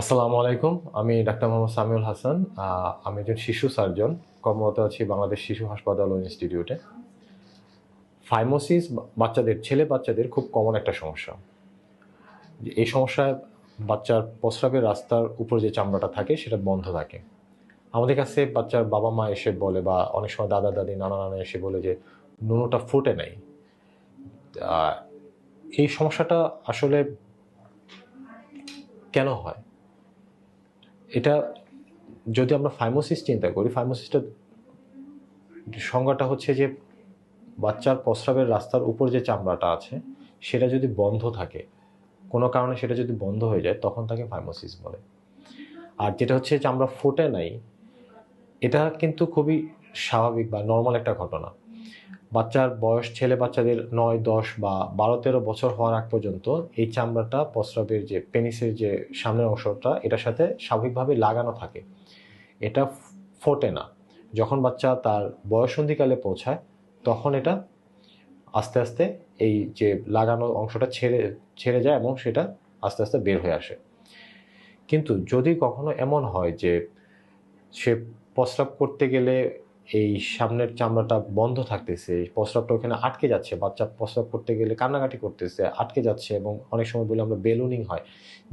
আসসালামু আলাইকুম। আমি ডাক্তার মোহাম্মদ সামিউল হাসান। আমি একজন শিশু সার্জন, কর্মরত আছি বাংলাদেশ শিশু হাসপাতাল ও ইনস্টিটিউটে। ফাইমোসিস ছেলে বাচ্চাদের খুব কমন একটা সমস্যা। এই সমস্যায় বাচ্চার প্রস্রাবের রাস্তার উপর যে চামড়াটা থাকে সেটা বন্ধ থাকে। আমাদের কাছে বাচ্চার বাবা মা এসে বলে, বা অনেক সময় দাদা দাদি নানা নানা এসে বলে যে নুনুটা ফুটে নাই। এই সমস্যাটা আসলে কেন হয়? এটা যদি আমরা ফাইমোসিস চিন্তা করি, ফাইমোসিসটা সংজ্ঞাটা হচ্ছে যে বাচ্চার প্রস্রাবের রাস্তার উপর যে চামড়াটা আছে সেটা যদি বন্ধ থাকে, কোনো কারণে সেটা যদি বন্ধ হয়ে যায়, তখন তাকে ফাইমোসিস বলে। আর যেটা হচ্ছে চামড়া ফোটে নাই, এটা কিন্তু খুবই স্বাভাবিক বা নর্মাল একটা ঘটনা। বাচ্চার বয়স, ছেলে বাচ্চাদের 9, 10 বা 12, 13 বছর হওয়ার আগ পর্যন্ত এই চামড়াটা প্রস্রাবের যে পেনিসের যে সামনের অংশটা, এটার সাথে স্বাভাবিকভাবে লাগানো থাকে। এটা ফোটে না। যখন বাচ্চা তার বয়ঃসন্ধিকালে পৌঁছায়, তখন এটা আস্তে আস্তে এই যে লাগানো অংশটা ছেড়ে ছেড়ে যায় এবং সেটা আস্তে আস্তে বের হয়ে আসে। কিন্তু যদি কখনো এমন হয় যে সে প্রস্রাব করতে গেলে এই সামনের চামড়াটা বন্ধ থাকতেছে, প্রস্রাবটা ওখানে আটকে যাচ্ছে, বাচ্চা প্রস্রাব করতে গেলে কান্নাকাটি করতেছে, আটকে যাচ্ছে, এবং অনেক সময় বলে আমরা বেলুনিং হয়,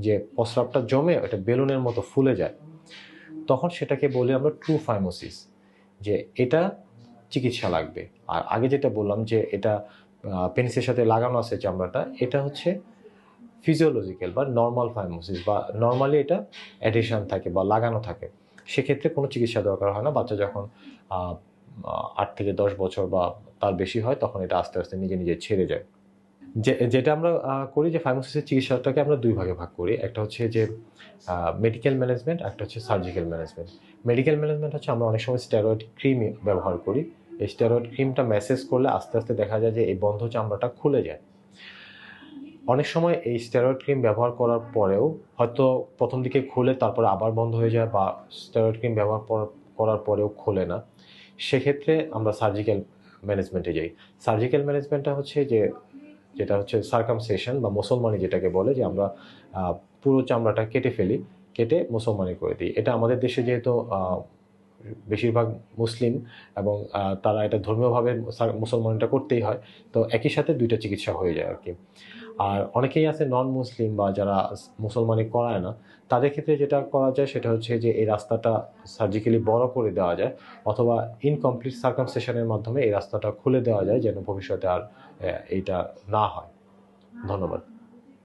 যে প্রস্রাবটা জমে ওটা বেলুনের মতো ফুলে যায়, তখন সেটাকে বলি আমরা ট্রু ফাইমোসিস, যে এটা চিকিৎসা লাগবে। আর আগে যেটা বললাম যে এটা পেনিসের সাথে লাগানো আছে চামড়াটা, এটা হচ্ছে ফিজিওলজিক্যাল বা নর্মাল ফাইমোসিস, বা নর্মালি এটা অ্যাডিশন থাকে বা লাগানো থাকে। সেক্ষেত্রে কোনো চিকিৎসা দরকার হয় না। বাচ্চা যখন 8 থেকে 10 বছর বা তার বেশি হয়, তখন এটা আস্তে আস্তে নিজে নিজে ছেড়ে যায়। যেটা আমরা করি, যে ফাইমোসিসের চিকিৎসাটাকে আমরা দুই ভাগে ভাগ করি। একটা হচ্ছে যে মেডিকেল ম্যানেজমেন্ট, একটা হচ্ছে সার্জিক্যাল ম্যানেজমেন্ট। মেডিকেল ম্যানেজমেন্ট হচ্ছে আমরা অনেক সময় স্টেরয়েড ক্রিম ব্যবহার করি। এই স্টেরয়েড ক্রিমটা ম্যাসেজ করলে আস্তে আস্তে দেখা যায় যে এই বন্ধ চামড়াটা খুলে যায়। অনেক সময় এই স্টেরয়েড ক্রিম ব্যবহার করার পরেও হয়তো প্রথম দিকে খুলে তারপরে আবার বন্ধ হয়ে যায়, বা স্টেরয়েড ক্রিম ব্যবহার করার পরেও খোলে না। সেক্ষেত্রে আমরা সার্জিক্যাল ম্যানেজমেন্টে যাই। সার্জিক্যাল ম্যানেজমেন্টটা হচ্ছে যেটা হচ্ছে সার্কামসেশন বা মুসলমানি, যেটাকে বলে যে আমরা পুরো চামড়াটা কেটে ফেলি, কেটে মুসলমানি করে দিই। এটা আমাদের দেশে যেহেতু বেশিরভাগ মুসলিম, এবং তারা এটা ধর্মীয়ভাবে মুসলমানটা করতেই হয়, তো একই সাথে দুইটা চিকিৎসা হয়ে যায় আর কি। আর অনেকেই আছে নন মুসলিম বা যারা মুসলমানি করায় না, তাদের ক্ষেত্রে যেটা করা যায় সেটা হচ্ছে যে এই রাস্তাটা সার্জিক্যালি বড় করে দেওয়া যায়, অথবা ইনকমপ্লিট সার্কামসেশনের মাধ্যমে এই রাস্তাটা খুলে দেওয়া যায়, যেন ভবিষ্যতে আর এইটা না হয়। ধন্যবাদ।